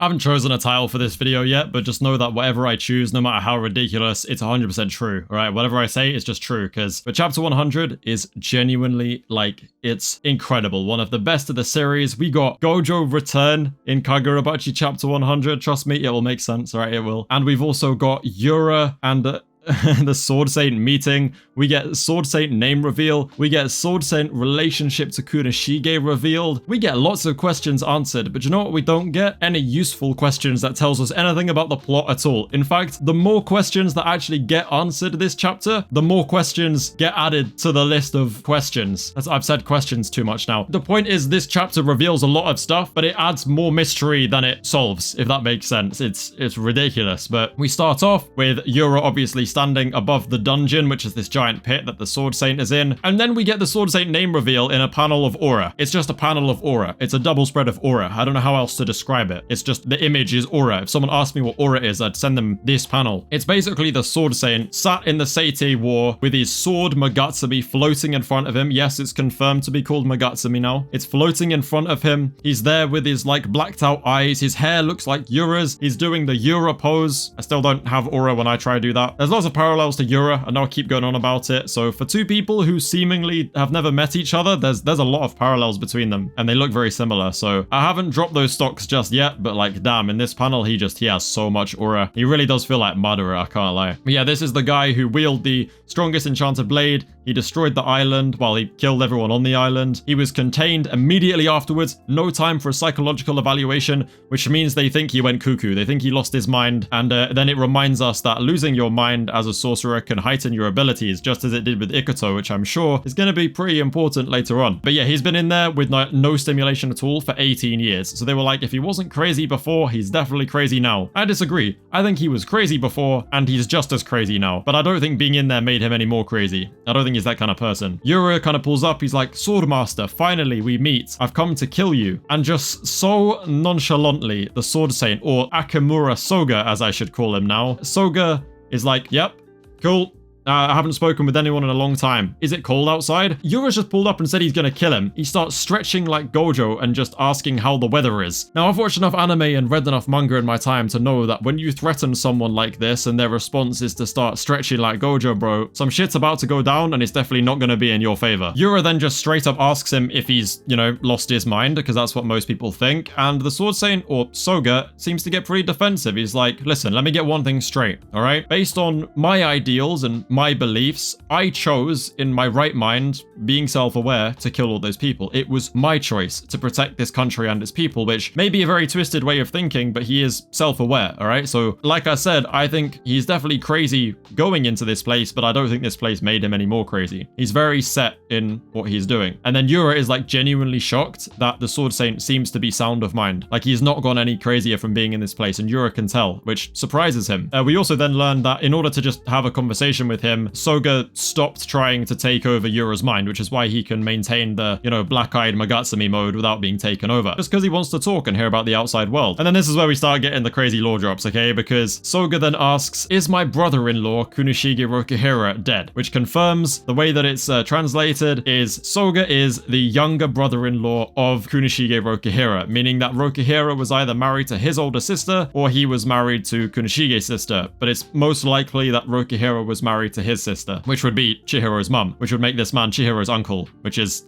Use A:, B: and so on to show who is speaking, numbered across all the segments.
A: I haven't chosen a title for this video yet, but just know that whatever I choose, no matter how ridiculous, it's 100% true, alright? Whatever I say is just true, because the chapter 100 is genuinely, like, it's incredible. One of the best of the series. We got Gojo return in Kagurabachi chapter 100. Trust me, it will make sense, alright? It will. And we've also got Yura and the Sword Saint meeting. We get Sword Saint name reveal. We get Sword Saint relationship to Kunishige revealed. We get lots of questions answered, but you know what we don't get? Any useful questions that tells us anything about the plot at all. In fact, the more questions that actually get answered this chapter, the more questions get added to the list of questions. I've said questions too much now. The point is, this chapter reveals a lot of stuff, but it adds more mystery than it solves, if that makes sense. It's ridiculous. But we start off with Yura obviously standing above the dungeon, which is this giant pit that the Sword Saint is in. And then we get the Sword Saint name reveal in a panel of aura. It's just a panel of aura. It's a double spread of aura. I don't know how else to describe it. It's just the image is aura. If someone asked me what aura is, I'd send them this panel. It's basically the Sword Saint sat in the Seitei War with his sword Magatsumi floating in front of him. Yes, it's confirmed to be called Magatsumi now. It's floating in front of him. He's there with his like blacked out eyes. His hair looks like Yura's. He's doing the Yura pose. I still don't have aura when I try to do that. There's lots of parallels to Yura. I know I keep going on about it. So for two people who seemingly have never met each other, there's a lot of parallels between them and they look very similar. So I haven't dropped those stocks just yet, but like damn, in this panel he has so much aura. He really does feel like Madara, I can't lie. But yeah, this is the guy who wielded the strongest enchanted blade. He destroyed the island while he killed everyone on the island. He was contained immediately afterwards. No time for a psychological evaluation, which means they think he went cuckoo. They think he lost his mind. And then it reminds us that losing your mind as a sorcerer can heighten your abilities, just as it did with Ikuto, which I'm sure is going to be pretty important later on. But yeah, he's been in there with no stimulation at all for 18 years. So they were like, if he wasn't crazy before, he's definitely crazy now. I disagree. I think he was crazy before and he's just as crazy now. But I don't think being in there made him any more crazy. I don't think he's that kind of person. Yura kind of pulls up. He's like, Swordmaster, finally we meet. I've come to kill you. And just so nonchalantly, the Sword Saint, or Akimura Soga as I should call him now, Soga is like, yep, cool. I haven't spoken with anyone in a long time. Is it cold outside? Yura's just pulled up and said he's gonna kill him. He starts stretching like Gojo and just asking how the weather is. Now, I've watched enough anime and read enough manga in my time to know that when you threaten someone like this and their response is to start stretching like Gojo, bro, some shit's about to go down and it's definitely not gonna be in your favor. Yura then just straight up asks him if he's, you know, lost his mind, because that's what most people think. And the Sword Saint, or Soga, seems to get pretty defensive. He's like, listen, let me get one thing straight, all right? Based on my ideals and my beliefs, I chose in my right mind, being self-aware, to kill all those people. It was my choice to protect this country and its people, which may be a very twisted way of thinking, but he is self-aware, all right? So like I said, I think he's definitely crazy going into this place, but I don't think this place made him any more crazy. He's very set in what he's doing. And then Yura is like genuinely shocked that the Sword Saint seems to be sound of mind. Like he's not gone any crazier from being in this place, and Yura can tell, which surprises him. We also then learn that in order to just have a conversation with him, Soga stopped trying to take over Yura's mind, which is why he can maintain the, you know, black-eyed Magatsumi mode without being taken over. Just because he wants to talk and hear about the outside world. And then this is where we start getting the crazy lore drops, okay? Because Soga then asks, is my brother-in-law Kunishige Rokuhira dead? Which confirms the way that it's translated is Soga is the younger brother-in-law of Kunishige Rokuhira, meaning that Rokuhira was either married to his older sister or he was married to Kunishige's sister. But it's most likely that Rokuhira was married to his sister, which would be Chihiro's mum, which would make this man Chihiro's uncle, which is...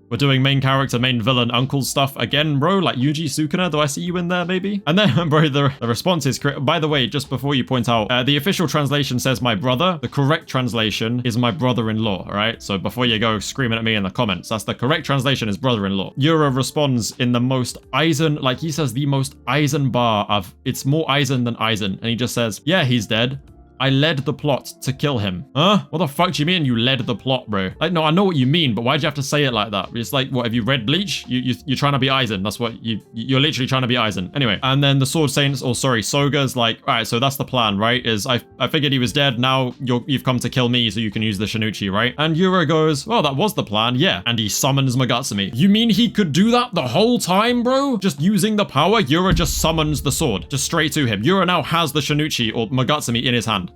A: We're doing main character, main villain, uncle stuff again, bro. Like Yuji Sukuna, do I see you in there, maybe? And then, bro, the response is... By the way, just before you point out, the official translation says my brother. The correct translation is my brother-in-law, all right? So before you go screaming at me in the comments, that's the correct translation is brother-in-law. Yura responds in the most Aizen, like he says the most Aizen bar of... It's more Aizen than Aizen. And he just says, yeah, he's dead. I led the plot to kill him. Huh? What the fuck do you mean you led the plot, bro? Like, no, I know what you mean, but why'd you have to say it like that? It's like, what, have you read Bleach? You're trying to be Aizen. That's what you're literally trying to be Aizen. Anyway, and then the Sword Saints, or sorry, Soga's like, all right, so that's the plan, right? Is I figured he was dead. Now you've come to kill me so you can use the Shinichi, right? And Yura goes, well, that was the plan, yeah. And he summons Magatsumi. You mean he could do that the whole time, bro? Just using the power, Yura just summons the sword, just straight to him. Yura now has the Shinichi, or Magatsumi, in his hand.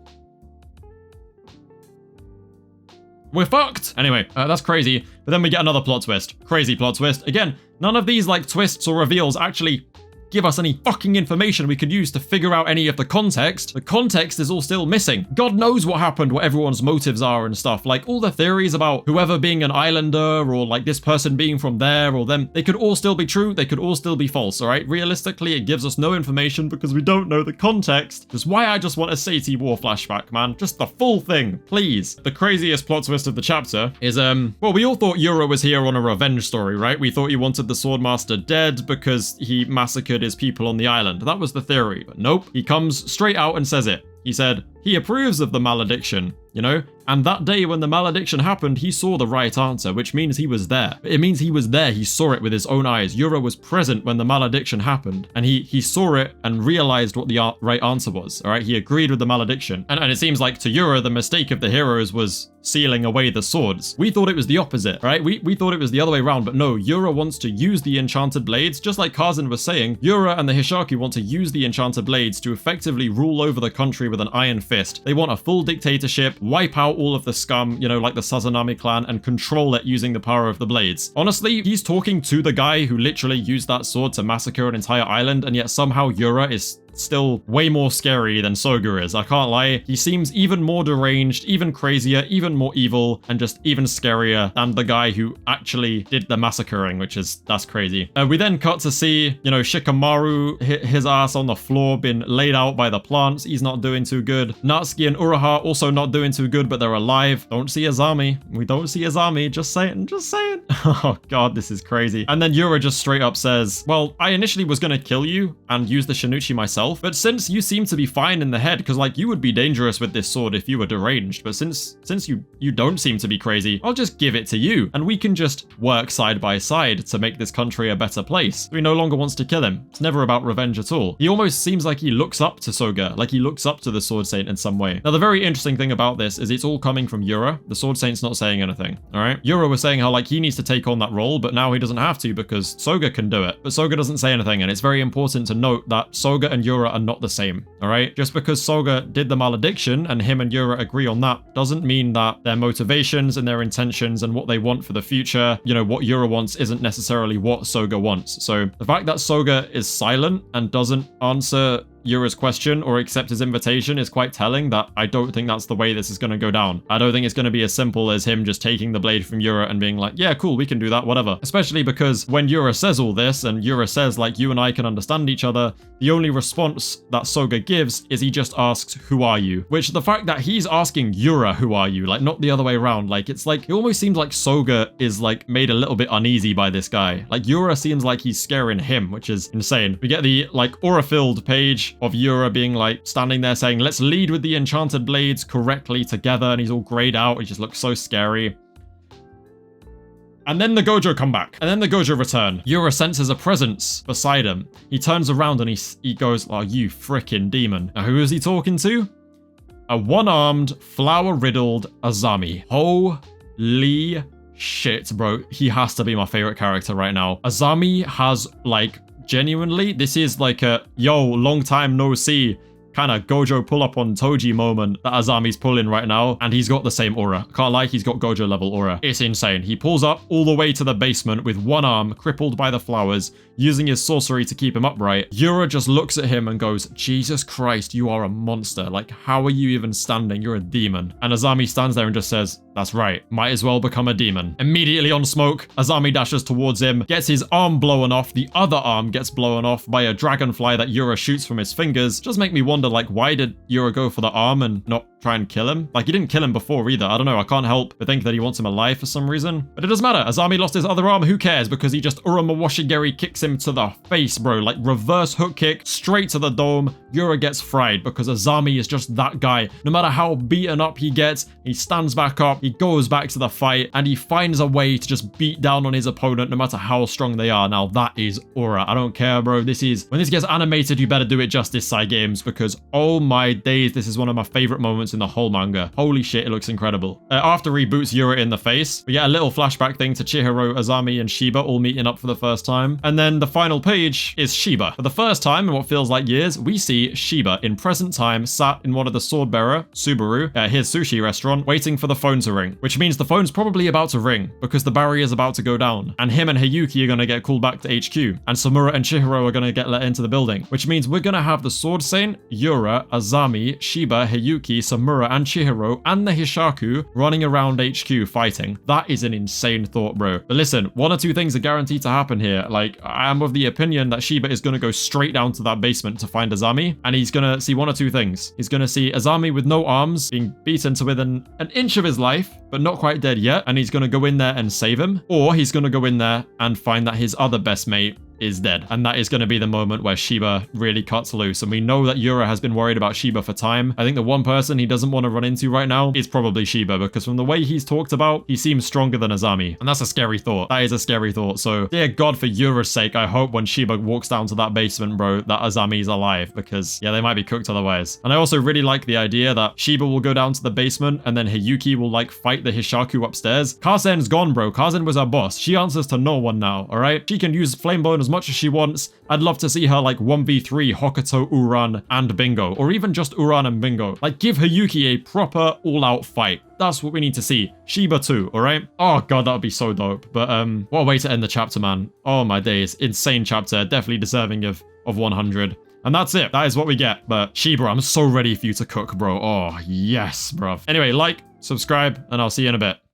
A: We're fucked. Anyway, that's crazy. But then we get another plot twist. Crazy plot twist. Again, none of these like twists or reveals actually give us any fucking information we could use to figure out any of the context is all still missing. God knows what happened, what everyone's motives are and stuff. Like, all the theories about whoever being an islander or like this person being from there or them, they could all still be true, they could all still be false, all right? Realistically, it gives us no information because we don't know the context. That's why I just want a Sati War flashback, man. Just the full thing, please. The craziest plot twist of the chapter is, well, we all thought Yura was here on a revenge story, right? We thought he wanted the Swordmaster dead because he massacred his people on the island. That was the theory, but nope. He comes straight out and says it. He said he approves of the malediction, you know? And that day when the malediction happened, he saw the right answer, which means he was there. It means he was there, he saw it with his own eyes. Yura was present when the malediction happened, and he saw it and realized what the right answer was, all right? He agreed with the malediction. And it seems like to Yura, the mistake of the heroes was sealing away the swords. We thought it was the opposite, right? We thought it was the other way around, but no, Yura wants to use the enchanted blades, just like Kazan was saying. Yura and the Hishaku want to use the enchanted blades to effectively rule over the country with an iron fist. They want a full dictatorship, wipe out all of the scum, you know, like the Sazanami clan, and control it using the power of the blades. Honestly, he's talking to the guy who literally used that sword to massacre an entire island, and yet somehow Yura is still way more scary than Soga is. I can't lie. He seems even more deranged, even crazier, even more evil, and just even scarier than the guy who actually did the massacring, that's crazy. We then cut to see, you know, Shikamaru hit his ass on the floor, been laid out by the plants. He's not doing too good. Natsuki and Uraha also not doing too good, but they're alive. Don't see Azami. We don't see Azami. Just saying. Oh god, this is crazy. And then Yura just straight up says, well, I initially was gonna kill you and use the Shinichi myself, but since you seem to be fine in the head, because like you would be dangerous with this sword if you were deranged, but since you don't seem to be crazy, I'll just give it to you and we can just work side by side to make this country a better place. He no longer wants to kill him. It's never about revenge at all. He almost seems like he looks up to Soga, like he looks up to the Sword Saint in some way. Now the very interesting thing about this is it's all coming from Yura. The Sword Saint's not saying anything, all right? Yura was saying how like he needs to take on that role, but now he doesn't have to because Soga can do it. But Soga doesn't say anything, and it's very important to note that Soga and Yura are not the same, all right? Just because Soga did the malediction and him and Yura agree on that doesn't mean that their motivations and their intentions and what they want for the future, you know, what Yura wants isn't necessarily what Soga wants. So the fact that Soga is silent and doesn't answer Yura's question or accept his invitation is quite telling that I don't think that's the way this is going to go down. I don't think it's going to be as simple as him just taking the blade from Yura and being like, yeah, cool, we can do that, whatever. Especially because when Yura says all this and Yura says like, you and I can understand each other, the only response that Soga gives is he just asks, who are you? Which the fact that he's asking Yura, who are you? Like not the other way around. Like it's like, it almost seems like Soga is like made a little bit uneasy by this guy. Like Yura seems like he's scaring him, which is insane. We get the like aura-filled page of Yura being like standing there saying, let's lead with the enchanted blades correctly together, and he's all grayed out. He just looks so scary. And then the Gojo come back. And then the Gojo return. Yura senses a presence beside him. He turns around and he goes, oh, you frickin' demon. Now, who is he talking to? A one-armed, flower-riddled Azami. Holy shit, bro. He has to be my favorite character right now. Azami has, like, genuinely, this is like a, yo, long time no see kind of Gojo pull up on Toji moment that Azami's pulling right now, and he's got the same aura. Can't lie, he's got Gojo level aura. It's insane. He pulls up all the way to the basement with one arm crippled by the flowers, using his sorcery to keep him upright. Yura just looks at him and goes, Jesus Christ, you are a monster. Like, how are you even standing? You're a demon. And Azami stands there and just says, that's right, might as well become a demon. Immediately on smoke, Azami dashes towards him, gets his arm blown off. The other arm gets blown off by a dragonfly that Yura shoots from his fingers. Just make me wonder, like, why did Yura go for the arm and not try and kill him? Like, he didn't kill him before either. I don't know. I can't help but think that he wants him alive for some reason. But it doesn't matter. Azami lost his other arm. Who cares? Because he just Uramawashigeri kicks him to the face, bro. Like, reverse hook kick straight to the dome. Yura gets fried because Azami is just that guy. No matter how beaten up he gets, he stands back up, he goes back to the fight, and he finds a way to just beat down on his opponent no matter how strong they are. Now, that is aura. I don't care, bro. This is, when this gets animated, you better do it justice, Side Games, because oh my days, this is one of my favorite moments in the whole manga. Holy shit, it looks incredible. After he boots Yura in the face, we get a little flashback thing to Chihiro, Azami, and Shiba all meeting up for the first time. And then the final page is Shiba. For the first time in what feels like years, we see Shiba in present time sat in one of the sword bearer, Subaru, his sushi restaurant, waiting for the phone to ring. Which means the phone's probably about to ring because the barrier is about to go down. And him and Hiyuki are going to get called back to HQ. And Samura and Chihiro are going to get let into the building. Which means we're going to have the Sword Saint, Yura, Azami, Shiba, Hiyuki, Samura, and Chihiro, and the Hishaku running around HQ fighting. That is an insane thought, bro. But listen, one or two things are guaranteed to happen here. Like, I am of the opinion that Shiba is going to go straight down to that basement to find Azami, and he's going to see one or two things. He's going to see Azami with no arms, being beaten to within an inch of his life, but not quite dead yet, and he's going to go in there and save him. Or he's going to go in there and find that his other best mate is dead. And that is going to be the moment where Shiba really cuts loose. And we know that Yura has been worried about Shiba for time. I think the one person he doesn't want to run into right now is probably Shiba, because from the way he's talked about, he seems stronger than Azami. And that's a scary thought. That is a scary thought. So dear God, for Yura's sake, I hope when Shiba walks down to that basement, bro, that Azami's alive, because yeah, they might be cooked otherwise. And I also really like the idea that Shiba will go down to the basement and then Hiyuki will like fight the Hishaku upstairs. Kazen's gone, bro. Kazen was our boss. She answers to no one now, all right? She can use Flamebone as much as she wants. I'd love to see her like 1v3 Hokuto, Uran, and Bingo, or even just Uran and Bingo. Like, give Hiyuki a proper all-out fight. That's what we need to see. Shiba too, alright? Oh god, that would be so dope. But what a way to end the chapter, man. Oh my days. Insane chapter. Definitely deserving of 100. And that's it. That is what we get. But Shiba, I'm so ready for you to cook, bro. Oh, yes, bruv. Anyway, like, subscribe, and I'll see you in a bit.